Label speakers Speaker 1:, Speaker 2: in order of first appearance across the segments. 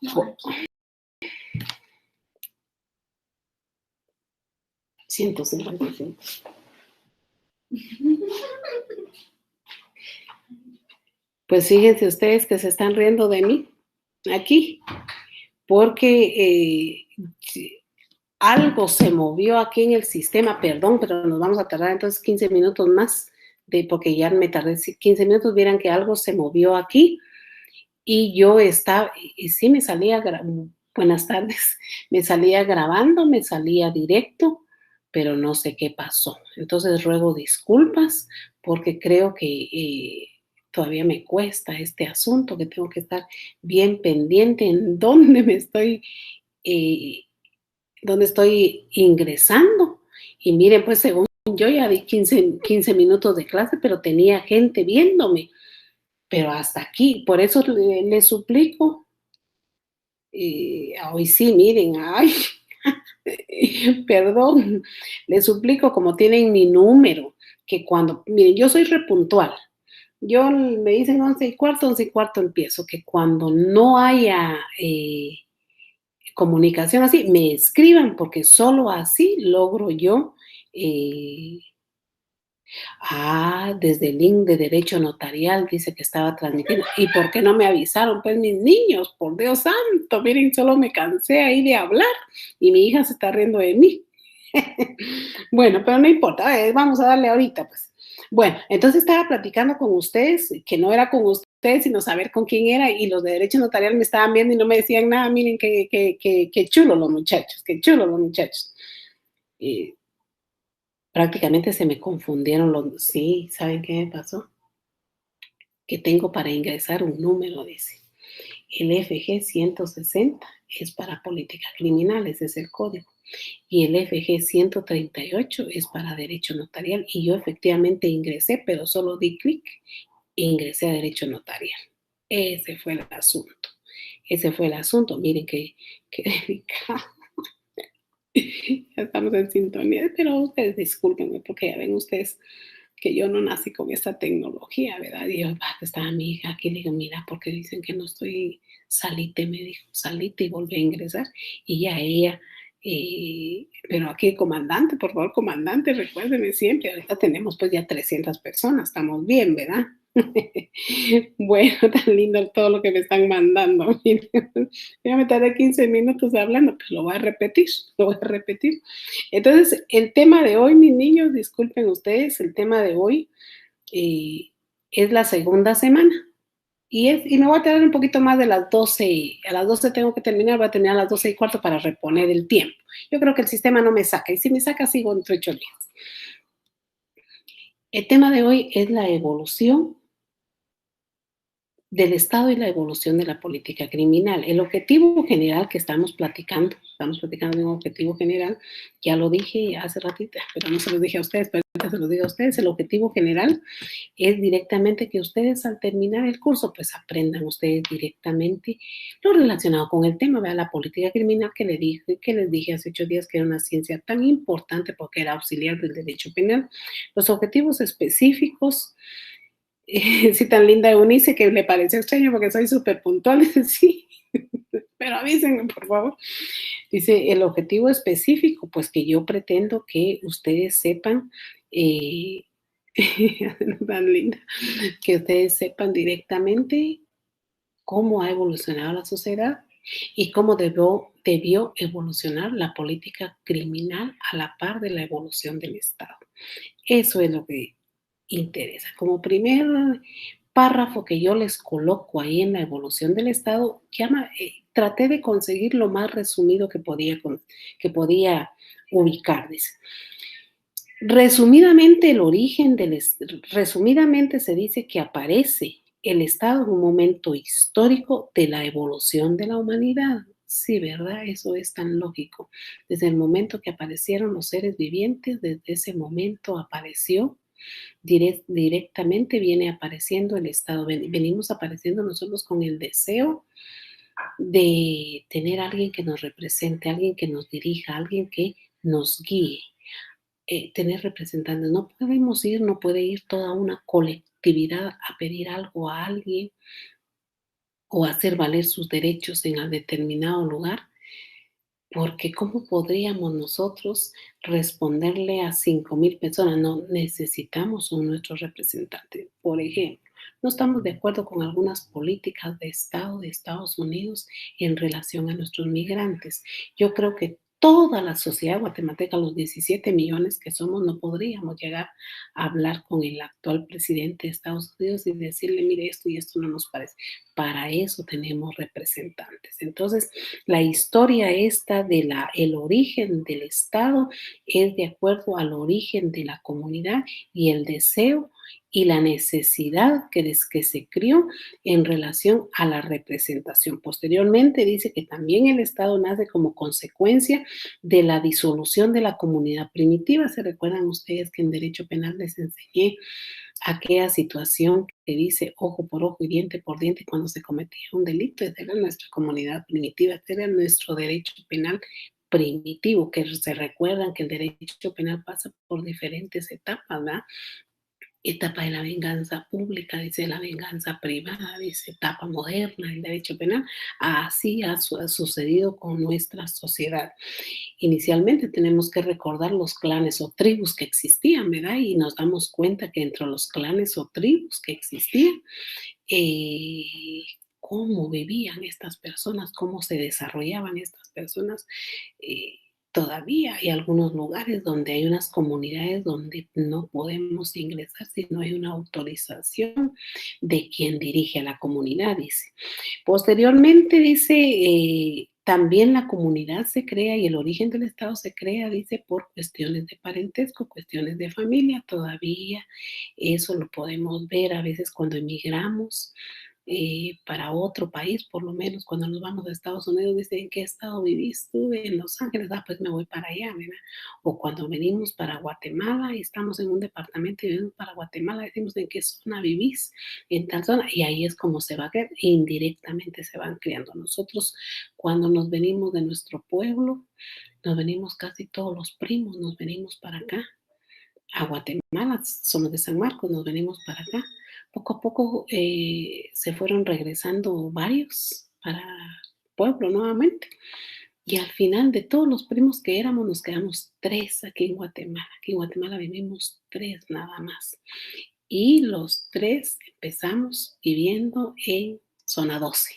Speaker 1: No, 155. Pues fíjense ustedes que se están riendo de mí aquí, porque algo se movió aquí en el sistema, perdón, pero nos vamos a tardar entonces 15 minutos más, porque ya me tardé 15 minutos, vieran que algo se movió aquí y yo estaba, y sí me salía, buenas tardes, me salía grabando, me salía directo, pero no sé qué pasó. Entonces ruego disculpas porque creo que todavía me cuesta este asunto, que tengo que estar bien pendiente en eh, dónde estoy ingresando. Y miren, pues según yo ya di 15 minutos de clase, pero tenía gente viéndome. Pero hasta aquí, por eso le suplico, hoy sí, miren, ay, perdón, les suplico, como tienen mi número, que cuando, miren, yo soy repuntual, yo me dicen 11:15, 11:15 empiezo, que cuando no haya comunicación así, me escriban, porque solo así logro yo eh, desde el link de derecho notarial dice que estaba transmitiendo. ¿Y por qué no me avisaron? Pues mis niños, por Dios santo, miren, solo me cansé ahí de hablar y mi hija se está riendo de mí. Bueno, pero no importa, vamos a darle ahorita, pues. Bueno, entonces estaba platicando con ustedes, que no era con ustedes, sino saber con quién era, y los de derecho notarial me estaban viendo y no me decían nada. Miren qué chulo los muchachos, qué chulo los muchachos. Prácticamente se me confundieron sí, ¿saben qué me pasó? Que tengo para ingresar un número, dice. El FG 160 es para política criminal, ese es el código. Y el FG 138 es para derecho notarial. Y yo efectivamente ingresé, pero solo di clic e ingresé a derecho notarial. Ese fue el asunto. Ese fue el asunto. Miren qué delicado. Ya estamos en sintonía, pero ustedes discúlpenme porque ya ven ustedes que yo no nací con esta tecnología, ¿verdad? Y yo, estaba mi hija aquí, le digo, mira, porque dicen que no estoy, salite, me dijo, salite y volví a ingresar. Y ya ella, pero aquí comandante, por favor, comandante, recuérdeme siempre, ahorita tenemos pues ya 300 personas, estamos bien, ¿verdad? Bueno, tan lindo todo lo que me están mandando. Ya me tardé 15 minutos hablando, pues lo voy a repetir, lo voy a repetir. Entonces, el tema de hoy, mis niños, disculpen ustedes, el tema de hoy es la segunda semana. Y me voy a tardar un poquito más de las 12. A las 12 tengo que terminar, voy a terminar a las 12:15 para reponer el tiempo. Yo creo que el sistema no me saca, y si me saca, sigo entre 8 días. El tema de hoy es la evolución del Estado y la evolución de la política criminal. El objetivo general que estamos platicando de un objetivo general, ya lo dije hace ratito, pero no se lo dije a ustedes, pero ahorita se lo digo a ustedes. El objetivo general es directamente que ustedes al terminar el curso, pues aprendan ustedes directamente lo relacionado con el tema, la política criminal que les dije hace 8 días que era una ciencia tan importante porque era auxiliar del derecho penal. Los objetivos específicos, sí, tan linda Eunice, que le pareció extraño porque soy súper puntual. Dice, sí, pero avísenme, por favor. Dice, el objetivo específico, pues que yo pretendo que ustedes sepan, tan linda, que ustedes sepan directamente cómo ha evolucionado la sociedad y cómo debió evolucionar la política criminal a la par de la evolución del Estado. Eso es lo que interesa. Como primer párrafo que yo les coloco ahí en la evolución del Estado, traté de conseguir lo más resumido que podía ubicar. Dice. Resumidamente se dice que aparece el Estado en un momento histórico de la evolución de la humanidad. Sí, ¿verdad? Eso es tan lógico. Desde el momento que aparecieron los seres vivientes, desde ese momento apareció directamente, viene apareciendo el Estado. Venimos apareciendo nosotros con el deseo de tener a alguien que nos represente, alguien que nos dirija, alguien que nos guíe. Tener representantes. No puede ir toda una colectividad a pedir algo a alguien o hacer valer sus derechos en el determinado lugar, porque ¿cómo podríamos nosotros responderle a 5.000 personas? No, necesitamos un nuestro representante. Por ejemplo, no estamos de acuerdo con algunas políticas de Estado de Estados Unidos en relación a nuestros migrantes. Yo creo que toda la sociedad guatemalteca, los 17 millones que somos, no podríamos llegar a hablar con el actual presidente de Estados Unidos y decirle, mire, esto y esto no nos parece. Para eso tenemos representantes. Entonces, la historia esta de el origen del Estado es de acuerdo al origen de la comunidad y el deseo y la necesidad que se crió en relación a la representación. Posteriormente dice que también el Estado nace como consecuencia de la disolución de la comunidad primitiva. ¿Se recuerdan ustedes que en derecho penal les enseñé aquella situación que dice ojo por ojo y diente por diente cuando se cometía un delito? Esa era nuestra comunidad primitiva, ese era nuestro derecho penal primitivo, que se recuerdan que el derecho penal pasa por diferentes etapas, ¿verdad? Etapa de la venganza pública, dice la venganza privada, dice etapa moderna del derecho penal. Así ha sucedido con nuestra sociedad. Inicialmente tenemos que recordar los clanes o tribus que existían, ¿verdad? Y nos damos cuenta que entre los clanes o tribus que existían, eh, cómo vivían estas personas, cómo se desarrollaban estas personas. eh, Todavía hay algunos lugares donde hay unas comunidades donde no podemos ingresar si no hay una autorización de quien dirige a la comunidad, dice. Posteriormente dice, también la comunidad se crea y el origen del Estado se crea, dice, por cuestiones de parentesco, cuestiones de familia. Todavía eso lo podemos ver a veces cuando emigramos para otro país, por lo menos cuando nos vamos a Estados Unidos, dicen, ¿en qué estado vivís? Estuve en Los Ángeles, pues me voy para allá, ¿verdad? O cuando venimos para Guatemala y estamos en un departamento y venimos para Guatemala, decimos, ¿en qué zona vivís? En tal zona, y ahí es como se va a crear, indirectamente se van creando. Nosotros, cuando nos venimos de nuestro pueblo, nos venimos casi todos los primos, nos venimos para acá, a Guatemala, somos de San Marcos, nos venimos para acá. Poco a poco se fueron regresando varios para pueblo nuevamente. Y al final de todos los primos que éramos, nos quedamos tres aquí en Guatemala. Aquí en Guatemala vivimos tres nada más. Y los tres empezamos viviendo en zona 12.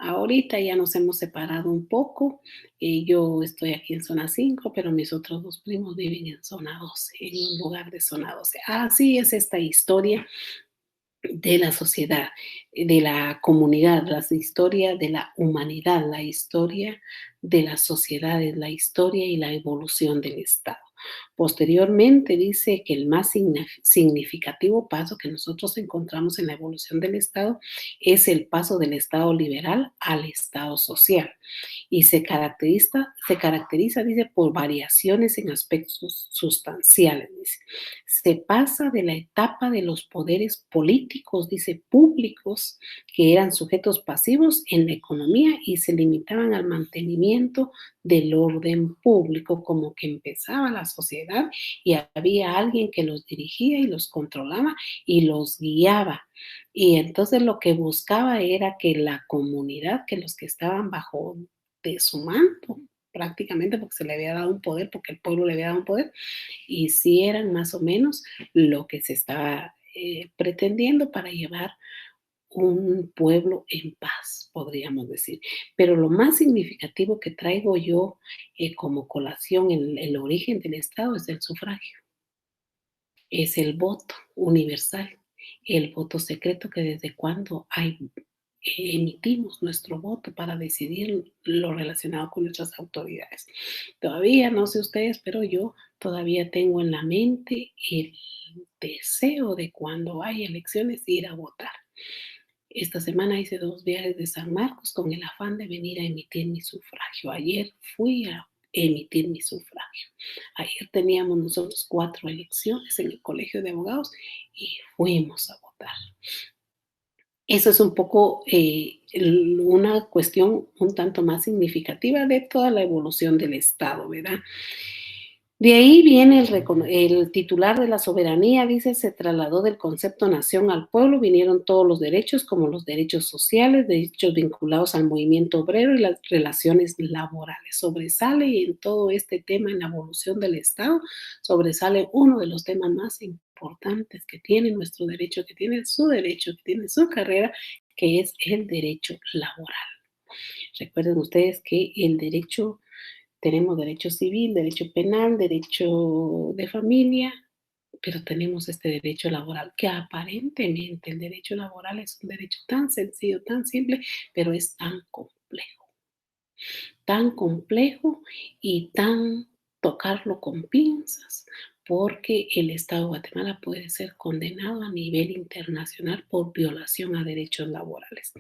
Speaker 1: Ahorita ya nos hemos separado un poco. Yo estoy aquí en zona 5, pero mis otros dos primos viven en zona 12, en un lugar de zona 12. Así es esta historia de la sociedad, de la comunidad, la historia de la humanidad, la historia de las sociedades, la historia y la evolución del Estado. Posteriormente dice que el más significativo paso que nosotros encontramos en la evolución del Estado es el paso del Estado liberal al Estado social y se caracteriza, dice, por variaciones en aspectos sustanciales, dice. Se pasa de la etapa de los poderes políticos, dice, públicos, que eran sujetos pasivos en la economía y se limitaban al mantenimiento del orden público, como que empezaba la sociedad y había alguien que los dirigía y los controlaba y los guiaba. Y entonces lo que buscaba era que la comunidad, que los que estaban bajo de su manto, prácticamente porque se le había dado un poder, porque el pueblo le había dado un poder, hicieran más o menos lo que se estaba pretendiendo para llevar un pueblo en paz, podríamos decir. Pero lo más significativo que traigo yo como colación en el origen del Estado es el sufragio, es el voto universal, el voto secreto que desde cuando emitimos nuestro voto para decidir lo relacionado con nuestras autoridades. Todavía no sé ustedes, pero yo todavía tengo en la mente el deseo de cuando hay elecciones ir a votar. Esta semana hice 2 viajes de San Marcos con el afán de venir a emitir mi sufragio. Ayer fui a emitir mi sufragio. Ayer teníamos nosotros 4 elecciones en el Colegio de Abogados y fuimos a votar. Eso es un poco una cuestión un tanto más significativa de toda la evolución del Estado, ¿verdad? De ahí viene el titular de la soberanía, dice, se trasladó del concepto nación al pueblo, vinieron todos los derechos, como los derechos sociales, derechos vinculados al movimiento obrero y las relaciones laborales. Sobresale en todo este tema, en la evolución del Estado, sobresale uno de los temas más importantes que tiene nuestro derecho, que tiene su carrera, que es el derecho laboral. Recuerden ustedes que el derecho tenemos derecho civil, derecho penal, derecho de familia, pero tenemos este derecho laboral, que aparentemente el derecho laboral es un derecho tan sencillo, tan simple, pero es tan complejo y tan tocarlo con pinzas, porque el Estado de Guatemala puede ser condenado a nivel internacional por violación a derechos laborales.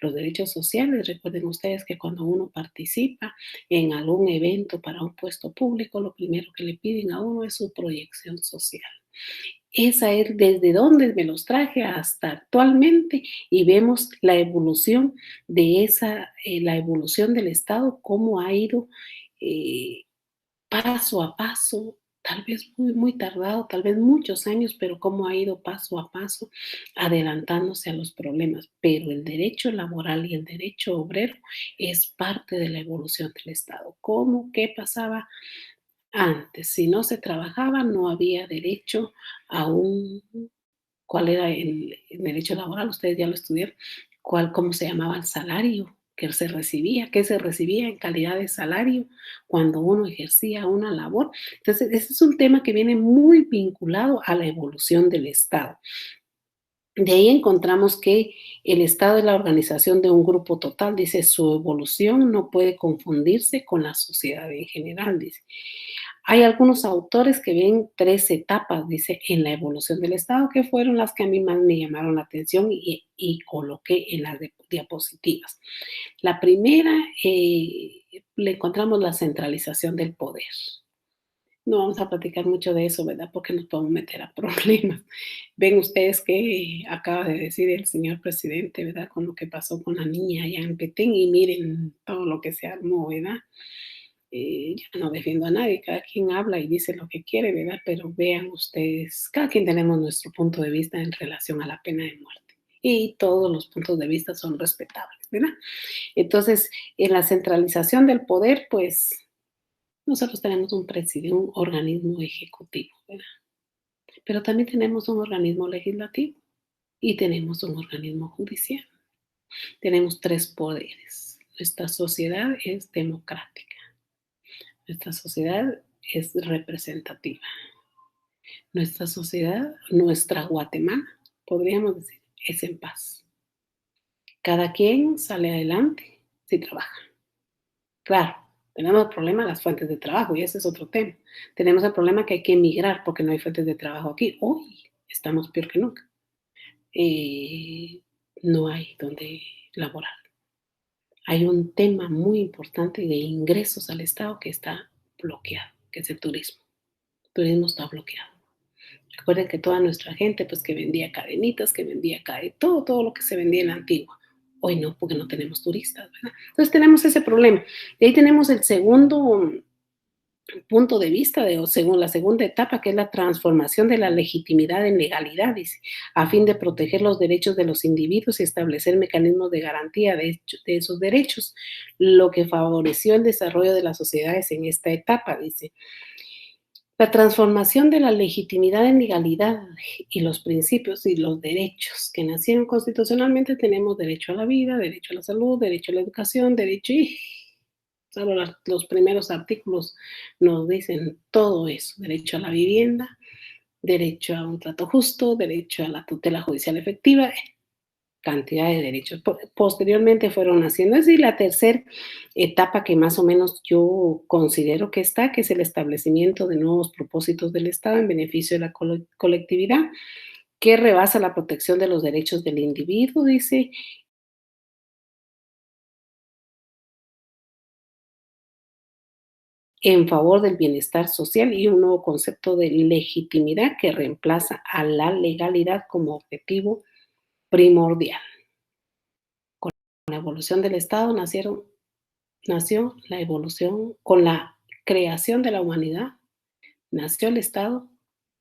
Speaker 1: Los derechos sociales, recuerden ustedes que cuando uno participa en algún evento para un puesto público, lo primero que le piden a uno es su proyección social. Esa es desde donde me los traje hasta actualmente y vemos la evolución de la evolución del Estado, cómo ha ido eh, paso a paso, tal vez muy, muy tardado, tal vez muchos años, pero cómo ha ido paso a paso adelantándose a los problemas. Pero el derecho laboral y el derecho obrero es parte de la evolución del Estado. ¿Cómo? ¿Qué pasaba antes? Si no se trabajaba, no había derecho a un, ¿cuál era el derecho laboral? Ustedes ya lo estudiaron. ¿Cómo se llamaba el salario que se recibía? ¿Qué se recibía en calidad de salario cuando uno ejercía una labor? Entonces, ese es un tema que viene muy vinculado a la evolución del Estado. De ahí encontramos que el Estado es la organización de un grupo total, dice, su evolución no puede confundirse con la sociedad en general, dice. Hay algunos autores que ven 3 etapas, dice, en la evolución del Estado, que fueron las que a mí más me llamaron la atención y coloqué en las diapositivas. La primera, le encontramos la centralización del poder. No vamos a platicar mucho de eso, ¿verdad? Porque nos podemos meter a problemas. Ven ustedes que acaba de decir el señor presidente, ¿verdad? Con lo que pasó con la niña allá en Petén y miren todo lo que se armó, ¿verdad? Yo no defiendo a nadie, cada quien habla y dice lo que quiere, ¿verdad? Pero vean ustedes, cada quien tenemos nuestro punto de vista en relación a la pena de muerte. Y todos los puntos de vista son respetables, ¿verdad? Entonces, en la centralización del poder, pues nosotros tenemos un presidente, un organismo ejecutivo, ¿verdad? Pero también tenemos un organismo legislativo y tenemos un organismo judicial. Tenemos 3 poderes. Nuestra sociedad es democrática. Nuestra sociedad es representativa. Nuestra sociedad, nuestra Guatemala, podríamos decir, es en paz. Cada quien sale adelante si trabaja. Claro, tenemos el problema de las fuentes de trabajo y ese es otro tema. Tenemos el problema que hay que emigrar porque no hay fuentes de trabajo aquí. Hoy estamos peor que nunca. Eh, no hay donde laborar. Hay un tema muy importante de ingresos al Estado que está bloqueado, que es el turismo. El turismo está bloqueado. Recuerden que toda nuestra gente, pues que vendía cadenitas, que vendía todo lo que se vendía en la antigua. Hoy no, porque no tenemos turistas, ¿verdad? Entonces tenemos ese problema. Y ahí tenemos el segundo punto de vista, o según la segunda etapa, que es la transformación de la legitimidad en legalidad, dice, a fin de proteger los derechos de los individuos y establecer mecanismos de garantía de esos derechos, lo que favoreció el desarrollo de las sociedades en esta etapa, dice. La transformación de la legitimidad en legalidad y los principios y los derechos que nacieron constitucionalmente, tenemos derecho a la vida, derecho a la salud, derecho a la educación, derecho y solo los primeros artículos nos dicen todo eso, derecho a la vivienda, derecho a un trato justo, derecho a la tutela judicial efectiva, cantidad de derechos. Posteriormente fueron haciendo así la tercera etapa que más o menos yo considero que está, que es el establecimiento de nuevos propósitos del Estado en beneficio de la colectividad, que rebasa la protección de los derechos del individuo, dice, en favor del bienestar social y un nuevo concepto de legitimidad que reemplaza a la legalidad como objetivo primordial. Con la evolución del Estado nació la evolución, con la creación de la humanidad, nació el Estado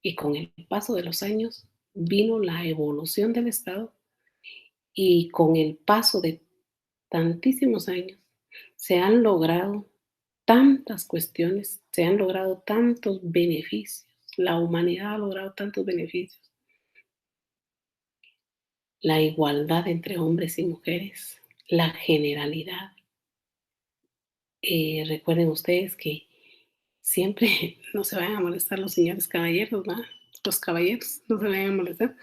Speaker 1: y con el paso de los años vino la evolución del Estado y con el paso de tantísimos años se han logrado tantas cuestiones, se han logrado tantos beneficios, la humanidad ha logrado tantos beneficios, la igualdad entre hombres y mujeres, la generalidad. Recuerden ustedes que siempre no se vayan a molestar los señores caballeros, ¿verdad? Los caballeros no se vayan a molestar,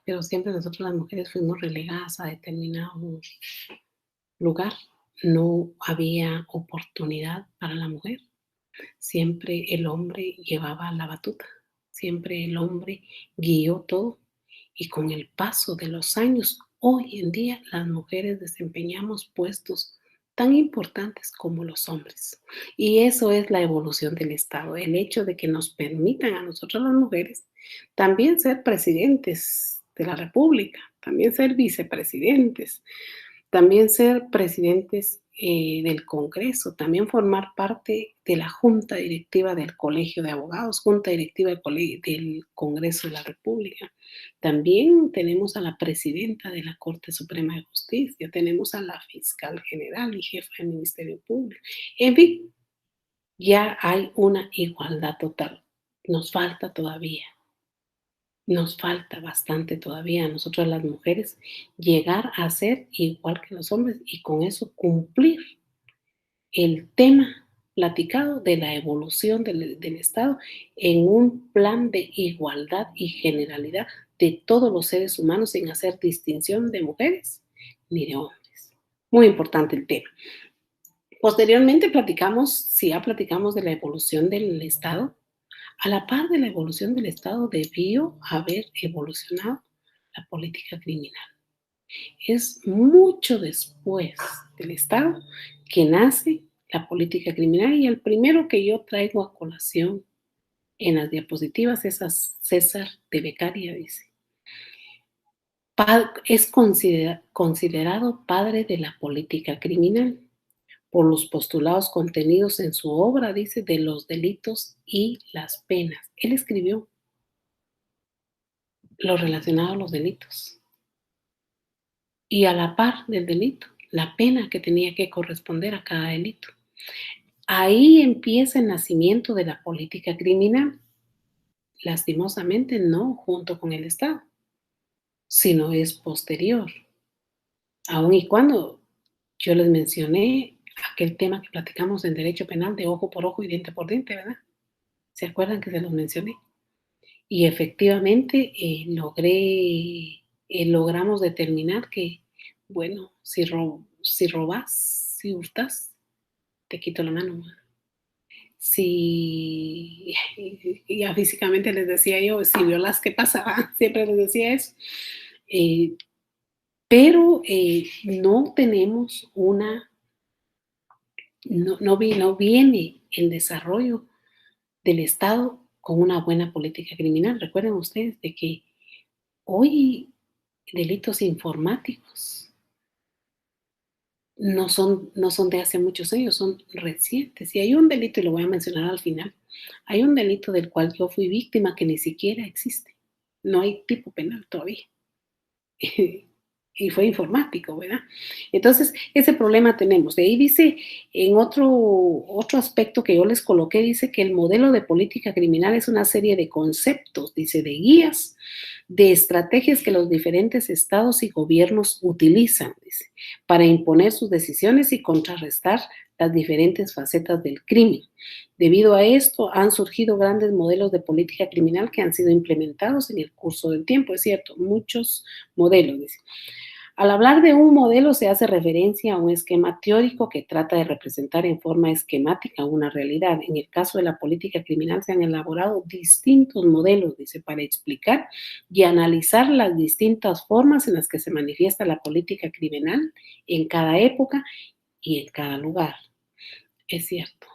Speaker 1: pero siempre nosotros las mujeres fuimos relegadas a determinado lugar. No había oportunidad para la mujer. Siempre el hombre llevaba la batuta, siempre el hombre guió todo y con el paso de los años, hoy en día las mujeres desempeñamos puestos tan importantes como los hombres. Y eso es la evolución del Estado, el hecho de que nos permitan a nosotros las mujeres también ser presidentes de la República, también ser vicepresidentes, también ser presidentes del Congreso, también formar parte de la junta directiva del Colegio de Abogados, junta directiva del Congreso de la República. También tenemos a la presidenta de la Corte Suprema de Justicia, tenemos a la fiscal general y jefa del Ministerio Público. En fin, ya hay una igualdad total. Nos falta todavía. Nos falta bastante todavía a nosotros las mujeres llegar a ser igual que los hombres y con eso cumplir el tema platicado de la evolución del Estado en un plan de igualdad y generalidad de todos los seres humanos sin hacer distinción de mujeres ni de hombres. Muy importante el tema. Posteriormente si ya platicamos de la evolución del Estado, a la par de la evolución del Estado debió haber evolucionado la política criminal. Es mucho después del Estado que nace la política criminal y el primero que yo traigo a colación en las diapositivas es a César de Beccaria, dice. Es considerado padre de la política criminal por los postulados contenidos en su obra, dice, de los delitos y las penas. Él escribió lo relacionado a los delitos. Y a la par del delito, la pena que tenía que corresponder a cada delito. Ahí empieza el nacimiento de la política criminal. Lastimosamente no junto con el Estado, sino es posterior. Aun y cuando yo les mencioné aquel tema que platicamos en derecho penal de ojo por ojo y diente por diente, ¿verdad? ¿Se acuerdan que se los mencioné? Y efectivamente logramos determinar que, bueno, si robas, si hurtas, te quito la mano. Si, ya físicamente les decía yo, si violas, ¿qué pasa? Siempre les decía eso. Pero no tenemos no viene el desarrollo del Estado con una buena política criminal. Recuerden ustedes de que hoy delitos informáticos no son de hace muchos años, son recientes. Y hay un delito, y lo voy a mencionar al final, hay un delito del cual yo fui víctima que ni siquiera existe. No hay tipo penal todavía. Y fue informático, ¿verdad? Entonces, ese problema tenemos. De ahí dice, en otro aspecto que yo les coloqué, dice que el modelo de política criminal es una serie de conceptos, dice, de guías, de estrategias que los diferentes estados y gobiernos utilizan, dice, para imponer sus decisiones y contrarrestar las diferentes facetas del crimen. Debido a esto, han surgido grandes modelos de política criminal que han sido implementados en el curso del tiempo. Es cierto, muchos modelos, dice. Al hablar de un modelo se hace referencia a un esquema teórico que trata de representar en forma esquemática una realidad. En el caso de la política criminal se han elaborado distintos modelos, dice, para explicar y analizar las distintas formas en las que se manifiesta la política criminal en cada época y en cada lugar. Es cierto.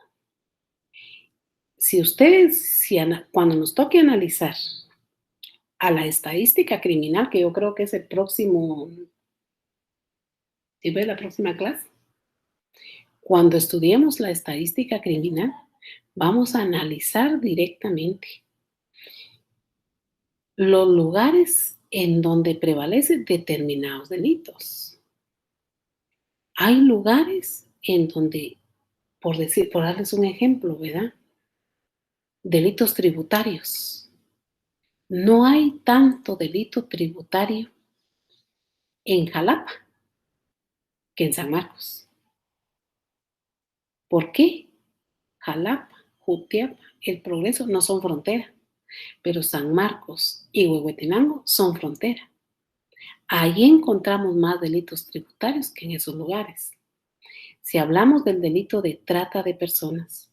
Speaker 1: Cuando nos toque analizar a la estadística criminal, que yo creo que es el próximo, ¿sí ves la próxima clase? Cuando estudiemos la estadística criminal, Vamos a analizar directamente los lugares en donde prevalecen determinados delitos. Hay lugares en donde, por darles un ejemplo, ¿verdad? Delitos tributarios. No hay tanto delito tributario en Jalapa que en San Marcos. ¿Por qué? Jalapa, Jutiapa, El Progreso no son frontera, pero San Marcos y Huehuetenango son frontera. Ahí encontramos más delitos tributarios que en esos lugares. Si hablamos del delito de trata de personas,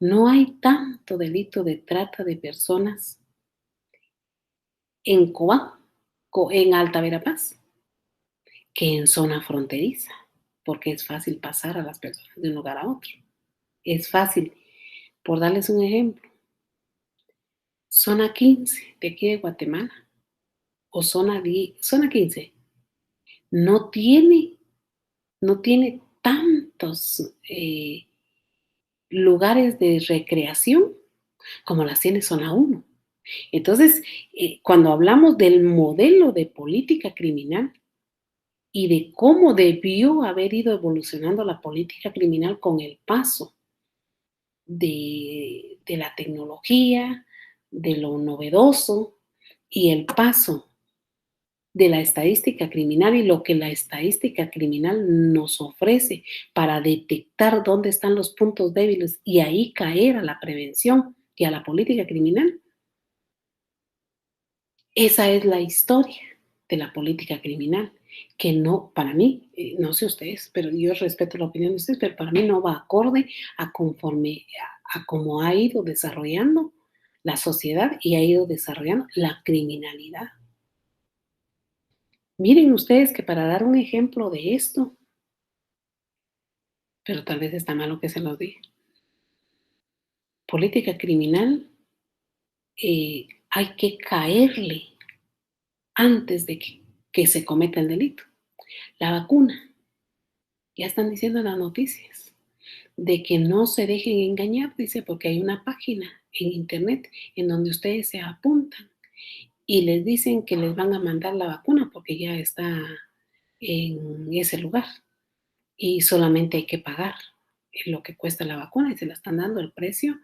Speaker 1: no hay tanto delito de trata de personas en Cobán, en Alta Verapaz, que en zona fronteriza, porque es fácil pasar a las personas de un lugar a otro. Es fácil. Por darles un ejemplo, zona 15 de aquí de Guatemala o zona 15 no tiene, no tiene tantos lugares de recreación como las tiene zona 1. Entonces, cuando hablamos del modelo de política criminal y de cómo debió haber ido evolucionando la política criminal con el paso de la tecnología, de lo novedoso y el paso de la estadística criminal y lo que la estadística criminal nos ofrece para detectar dónde están los puntos débiles y ahí caer a la prevención y a la política criminal. Esa es la historia de la política criminal, que no, para mí, no sé ustedes, pero yo respeto la opinión de ustedes, pero para mí no va acorde a conforme a cómo ha ido desarrollando la sociedad y ha ido desarrollando la criminalidad. Miren ustedes que para dar un ejemplo de esto, pero tal vez está malo que se los diga, política criminal, hay que caerle antes de que se cometa el delito. La vacuna, ya están diciendo en las noticias, de que no se dejen engañar, dice, porque hay una página en internet en donde ustedes se apuntan y les dicen que les van a mandar la vacuna porque ya está en ese lugar y solamente hay que pagar lo que cuesta la vacuna y se la están dando el precio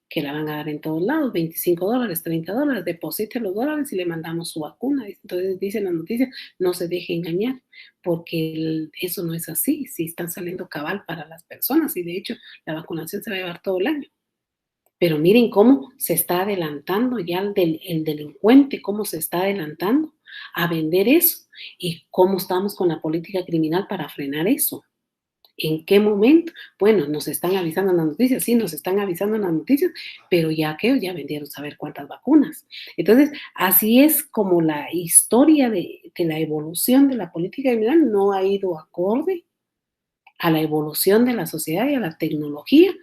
Speaker 1: que la van a dar en todos lados, $25, $30, deposite los dólares y le mandamos su vacuna. Entonces dicen las noticias, no se deje engañar, porque eso no es así, sí están saliendo cabal para las personas y de hecho la vacunación se va a llevar todo el año. Pero miren cómo se está adelantando ya el delincuente, cómo se está adelantando a vender eso y cómo estamos con la política criminal para frenar eso. ¿En qué momento? Bueno, nos están avisando en las noticias, sí, nos están avisando en las noticias, pero ya que ya vendieron saber cuántas vacunas. Entonces, así es como la historia de la evolución de la política criminal no ha ido acorde a la evolución de la sociedad y a la tecnología.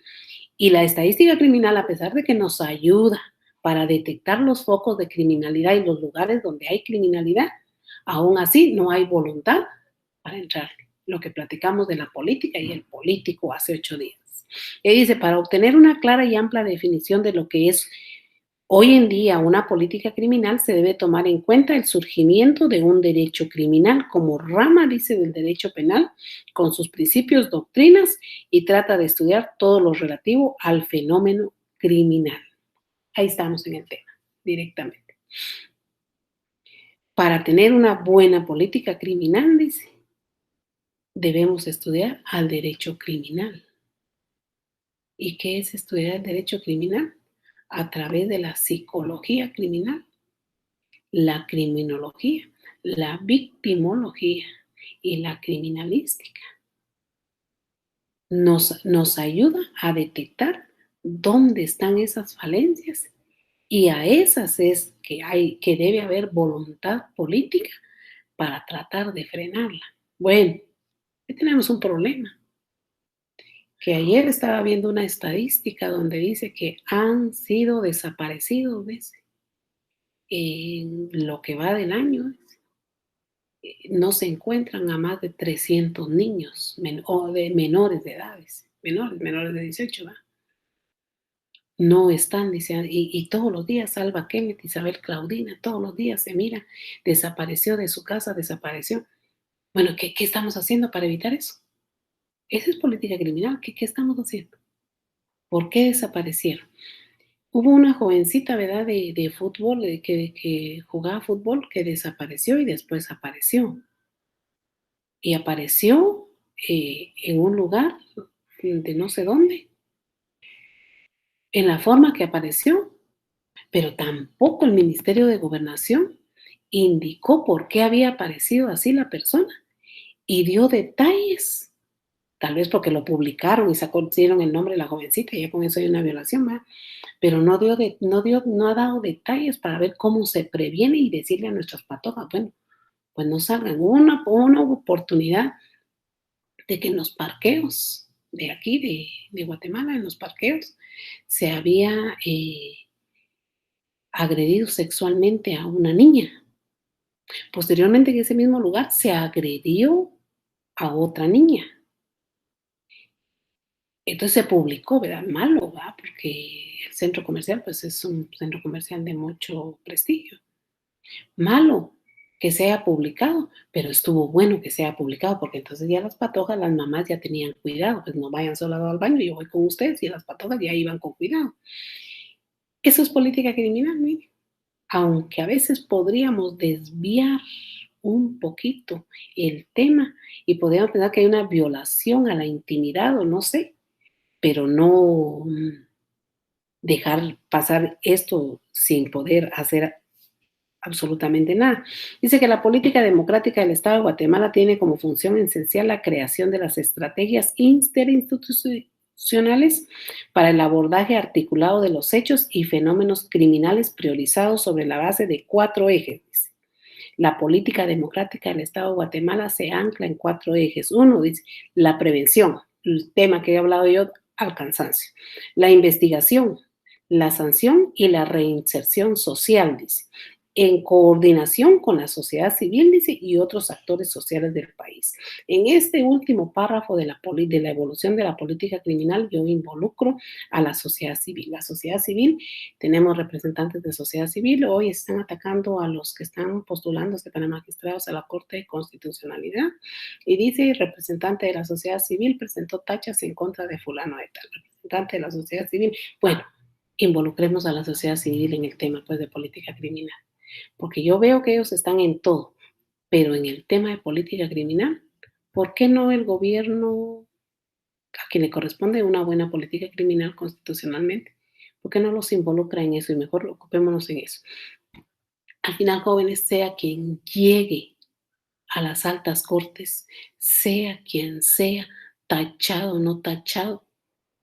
Speaker 1: Y la estadística criminal, a pesar de que nos ayuda para detectar los focos de criminalidad y los lugares donde hay criminalidad, aún así no hay voluntad para entrar. Lo que platicamos de la política y el político hace 8 días. Y dice, para obtener una clara y amplia definición de lo que es hoy en día una política criminal, se debe tomar en cuenta el surgimiento de un derecho criminal como rama, dice, del derecho penal, con sus principios, doctrinas, y trata de estudiar todo lo relativo al fenómeno criminal. Ahí estamos en el tema, directamente. Para tener una buena política criminal, dice, debemos estudiar al derecho criminal. ¿Y qué es estudiar el derecho criminal? A través de la psicología criminal, la criminología, la victimología y la criminalística. Nos ayuda a detectar dónde están esas falencias y a esas es que debe haber voluntad política para tratar de frenarla. Bueno, aquí tenemos un problema, que ayer estaba viendo una estadística donde dice que han sido desaparecidos, ¿ves? En lo que va del año, no se encuentran a más de 300 niños o de menores de edades, menores de 18, ¿va? No están, dice, y todos los días Alba Kenneth, Isabel Claudina, todos los días se mira, desapareció de su casa, desapareció. Bueno, ¿qué estamos haciendo para evitar eso? Esa es política criminal, ¿qué estamos haciendo? ¿Por qué desaparecieron? Hubo una jovencita, ¿verdad?, de fútbol, que jugaba fútbol, que desapareció y después apareció. Y apareció en un lugar de no sé dónde, en la forma que apareció, pero tampoco el Ministerio de Gobernación indicó por qué había aparecido así la persona y dio detalles. Tal vez porque lo publicaron y dieron el nombre de la jovencita y ya con eso hay una violación, ¿verdad? Pero no ha dado detalles para ver cómo se previene y decirle a nuestras patojas, bueno, pues no salgan. Hubo una oportunidad de que en los parqueos de aquí, de Guatemala, en los parqueos, se había agredido sexualmente a una niña. Posteriormente, en ese mismo lugar, se agredió a otra niña. Entonces se publicó, ¿verdad? Malo, ¿verdad? Porque el centro comercial, pues es un centro comercial de mucho prestigio. Malo que sea publicado, pero estuvo bueno que sea publicado, porque entonces ya las patojas, las mamás ya tenían cuidado, pues no vayan solas al baño, yo voy con ustedes y las patojas ya iban con cuidado. Eso es política criminal, mire. Aunque a veces podríamos desviar un poquito el tema y podríamos pensar que hay una violación a la intimidad o no sé, pero no dejar pasar esto sin poder hacer absolutamente nada. Dice que la política democrática del Estado de Guatemala tiene como función esencial la creación de las estrategias interinstitucionales para el abordaje articulado de los hechos y fenómenos criminales priorizados sobre la base de 4 ejes. La política democrática del Estado de Guatemala se ancla en 4 ejes. Uno, dice, la prevención, el tema que he hablado yo al cansancio. La investigación, la sanción y la reinserción social, dice, en coordinación con la sociedad civil, dice, y otros actores sociales del país. En este último párrafo de la evolución de la política criminal, yo involucro a la sociedad civil. La sociedad civil, tenemos representantes de sociedad civil, hoy están atacando a los que están postulándose para magistrados a la Corte de Constitucionalidad, y dice, el representante de la sociedad civil presentó tachas en contra de fulano de tal, representante de la sociedad civil. Bueno, involucremos a la sociedad civil en el tema, pues, de política criminal, porque yo veo que ellos están en todo, pero en el tema de política criminal, ¿por qué no el gobierno, a quien le corresponde una buena política criminal constitucionalmente, por qué no los involucra en eso y mejor ocupémonos en eso? Al final, jóvenes, sea quien llegue a las altas cortes, sea quien sea, tachado o no tachado,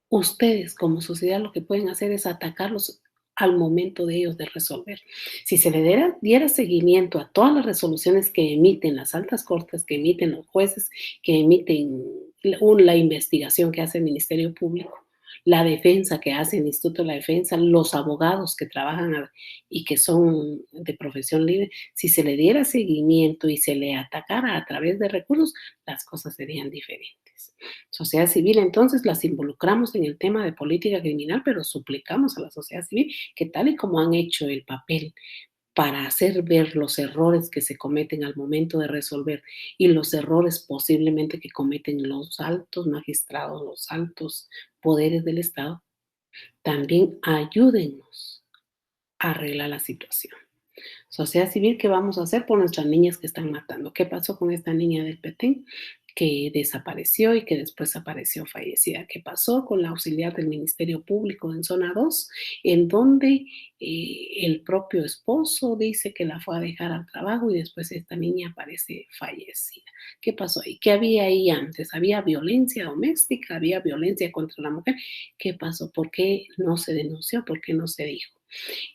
Speaker 1: ustedes como sociedad lo que pueden hacer es atacarlos al momento de ellos de resolver. Si se le diera seguimiento a todas las resoluciones que emiten las altas cortes, que emiten los jueces, que emiten la investigación que hace el Ministerio Público, la defensa que hace el Instituto de la Defensa, los abogados que trabajan y que son de profesión libre, si se le diera seguimiento y se le atacara a través de recursos, las cosas serían diferentes. Sociedad civil, entonces las involucramos en el tema de política criminal, pero suplicamos a la sociedad civil que tal y como han hecho el papel para hacer ver los errores que se cometen al momento de resolver y los errores posiblemente que cometen los altos magistrados, los altos poderes del Estado, también ayúdennos a arreglar la situación. Sociedad civil, ¿qué vamos a hacer por nuestras niñas que están matando? ¿Qué pasó con esta niña del Petén que desapareció y que después apareció fallecida? ¿Qué pasó con la auxiliar del Ministerio Público en Zona 2, en donde el propio esposo dice que la fue a dejar al trabajo y después esta niña aparece fallecida? ¿Qué pasó ahí? ¿Qué había ahí antes? ¿Había violencia doméstica? ¿Había violencia contra la mujer? ¿Qué pasó? ¿Por qué no se denunció? ¿Por qué no se dijo?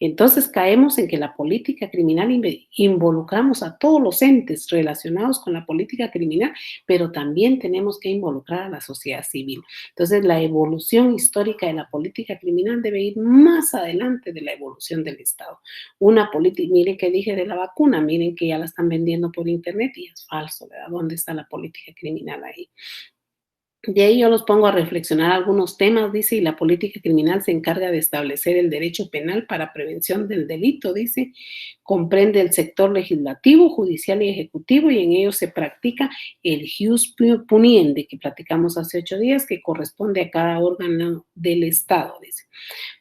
Speaker 1: Entonces caemos en que la política criminal involucramos a todos los entes relacionados con la política criminal, pero también tenemos que involucrar a la sociedad civil. Entonces la evolución histórica de la política criminal debe ir más adelante de la evolución del Estado. Una política, miren que dije de la vacuna, miren que ya la están vendiendo por internet y es falso, ¿verdad? ¿Dónde está la política criminal ahí? De ahí yo los pongo a reflexionar algunos temas, dice, y la política criminal se encarga de establecer el derecho penal para prevención del delito, dice, comprende el sector legislativo, judicial y ejecutivo, y en ello se practica el jus puniendi, que platicamos hace 8 días, que corresponde a cada órgano del Estado, dice.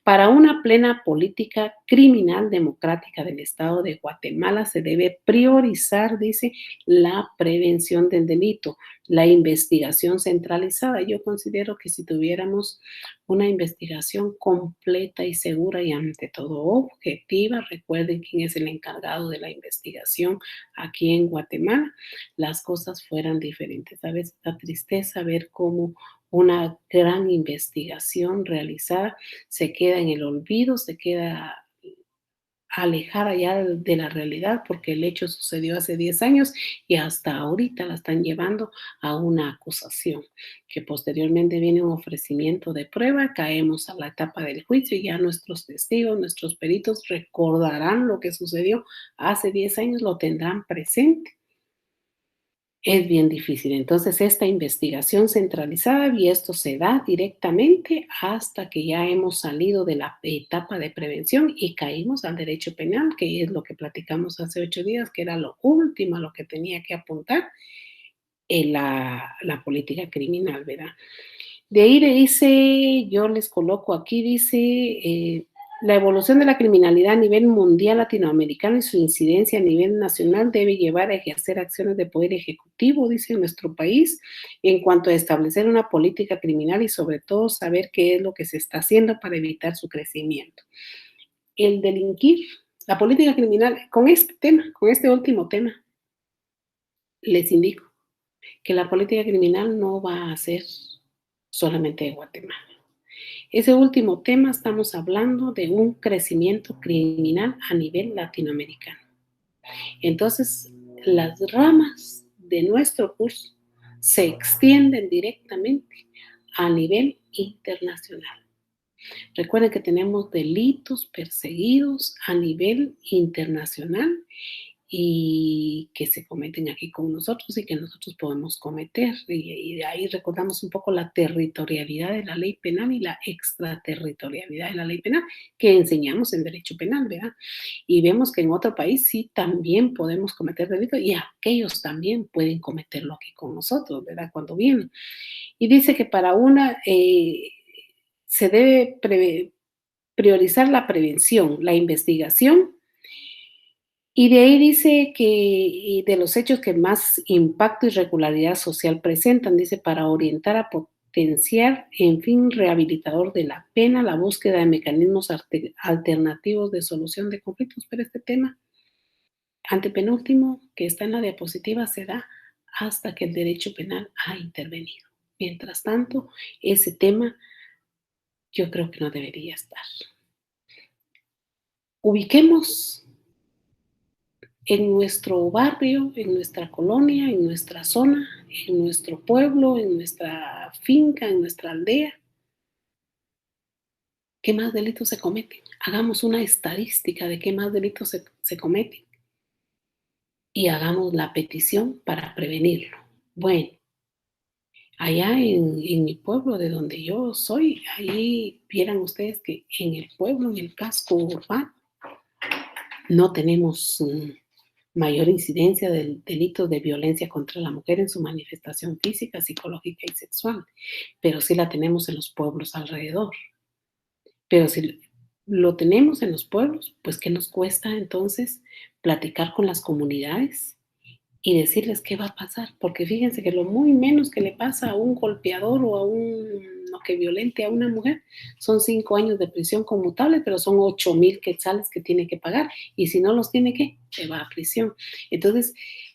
Speaker 1: Para una plena política criminal democrática del Estado de Guatemala se debe priorizar, dice, la prevención del delito, la investigación centralizada. Yo considero que si tuviéramos una investigación completa y segura y ante todo objetiva, recuerden quién es el encargado de la investigación aquí en Guatemala, las cosas fueran diferentes. A veces da tristeza ver cómo una gran investigación realizada se queda en el olvido, se queda alejada ya de la realidad porque el hecho sucedió hace 10 años y hasta ahorita la están llevando a una acusación, que posteriormente viene un ofrecimiento de prueba, caemos a la etapa del juicio y ya nuestros testigos, nuestros peritos recordarán lo que sucedió hace 10 años, lo tendrán presente. Es bien difícil. Entonces, esta investigación centralizada, y esto se da directamente hasta que ya hemos salido de la etapa de prevención y caímos al derecho penal, que es lo que platicamos hace 8 días, que era lo último a lo que tenía que apuntar en la política criminal, ¿verdad? De ahí le dice, yo les coloco aquí, dice, la evolución de la criminalidad a nivel mundial latinoamericano y su incidencia a nivel nacional debe llevar a ejercer acciones de poder ejecutivo, dice en nuestro país, en cuanto a establecer una política criminal y sobre todo saber qué es lo que se está haciendo para evitar su crecimiento. El delinquir, la política criminal, con este tema, con este último tema, les indico que la política criminal no va a ser solamente de Guatemala. Ese último tema estamos hablando de un crecimiento criminal a nivel latinoamericano. Entonces, las ramas de nuestro curso se extienden directamente a nivel internacional. Recuerden que tenemos delitos perseguidos a nivel internacional y que se cometen aquí con nosotros y que nosotros podemos cometer. Y de ahí recordamos un poco la territorialidad de la ley penal y la extraterritorialidad de la ley penal que enseñamos en derecho penal, ¿verdad? Y vemos que en otro país sí también podemos cometer delitos y aquellos también pueden cometerlo aquí con nosotros, ¿verdad? Cuando vienen. Y dice que para una se debe priorizar la prevención, la investigación y de ahí dice que y de los hechos que más impacto y regularidad social presentan, dice, para orientar a potenciar en fin rehabilitador de la pena, la búsqueda de mecanismos alternativos de solución de conflictos. Pero este tema, antepenúltimo, que está en la diapositiva, se da hasta que el derecho penal ha intervenido. Mientras tanto, ese tema yo creo que no debería estar. Ubiquemos en nuestro barrio, en nuestra colonia, en nuestra zona, en nuestro pueblo, en nuestra finca, en nuestra aldea, qué más delitos se cometen. Hagamos una estadística de qué más delitos se cometen y hagamos la petición para prevenirlo. Bueno, allá en mi pueblo, de donde yo soy, ahí vieran ustedes que en el pueblo, en el casco urbano, no tenemos mayor incidencia del delito de violencia contra la mujer en su manifestación física, psicológica y sexual, pero sí la tenemos en los pueblos alrededor. Pero si lo tenemos en los pueblos, pues ¿qué nos cuesta entonces platicar con las comunidades y decirles qué va a pasar? Porque fíjense que lo muy menos que le pasa a un golpeador o a uno que violente a una mujer son 5 años de prisión conmutable, pero son 8,000 quetzales que tiene que pagar. Y si no los tiene, ¿qué? Se va a prisión. Entonces,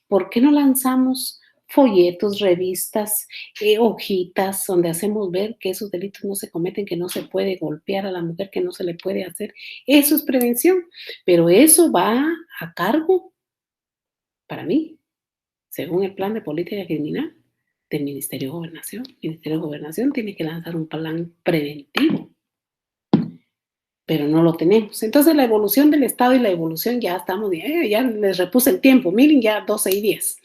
Speaker 1: ¿por qué no lanzamos folletos, revistas, hojitas donde hacemos ver que esos delitos no se cometen, que no se puede golpear a la mujer, que no se le puede hacer? Eso es prevención, pero eso va a cargo, para mí, según el plan de política criminal del Ministerio de Gobernación. El Ministerio de Gobernación tiene que lanzar un plan preventivo. pero no lo tenemos. Entonces, la evolución del Estado y la evolución, ya estamos, ya les repuse el tiempo, miren, ya 12:10.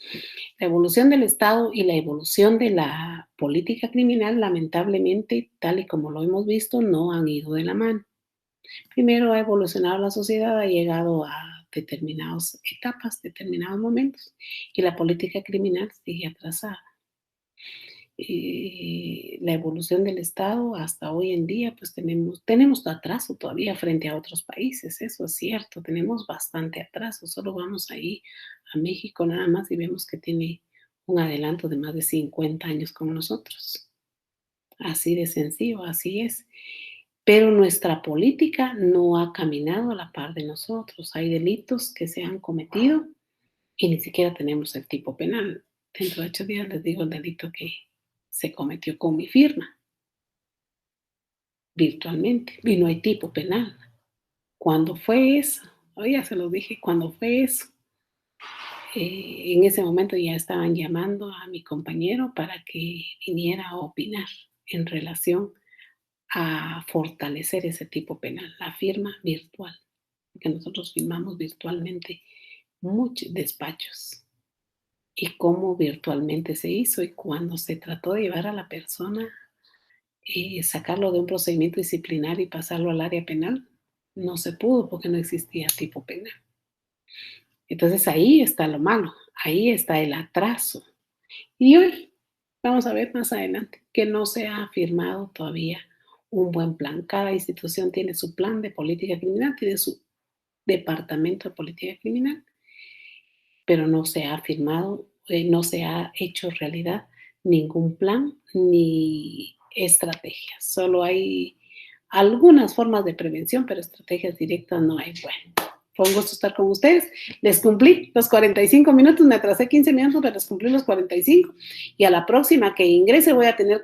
Speaker 1: La evolución del Estado y la evolución de la política criminal, lamentablemente, tal y como lo hemos visto, no han ido de la mano. Primero ha evolucionado la sociedad, ha llegado a determinadas etapas, determinados momentos, y la política criminal sigue atrasada. La evolución del Estado hasta hoy en día, pues tenemos atraso todavía frente a otros países, eso es cierto, tenemos bastante atraso, solo vamos ahí a México nada más y vemos que tiene un adelanto de más de 50 años con nosotros. Así de sencillo, así es. Pero nuestra política no ha caminado a la par de nosotros. Hay delitos que se han cometido y ni siquiera tenemos el tipo penal. Dentro de 8 días les digo el delito que se cometió con mi firma, virtualmente, y no hay tipo penal. ¿Cuándo fue eso? Oh, ya se lo dije, ¿cuándo fue eso? En ese momento ya estaban llamando a mi compañero para que viniera a opinar en relación a fortalecer ese tipo penal, la firma virtual, que nosotros firmamos virtualmente muchos despachos. Y cómo virtualmente se hizo y cuando se trató de llevar a la persona, sacarlo de un procedimiento disciplinario y pasarlo al área penal, no se pudo porque no existía tipo penal. Entonces ahí está lo malo, ahí está el atraso. Y hoy vamos a ver más adelante que no se ha firmado todavía un buen plan. Cada institución tiene su plan de política criminal, tiene su departamento de política criminal, pero no se ha firmado, no se ha hecho realidad ningún plan ni estrategia. Solo hay algunas formas de prevención, pero estrategias directas no hay. Bueno, fue un gusto estar con ustedes. Les cumplí los 45 minutos, me atrasé 15 minutos, pero les cumplí los 45. Y a la próxima que ingrese voy a tener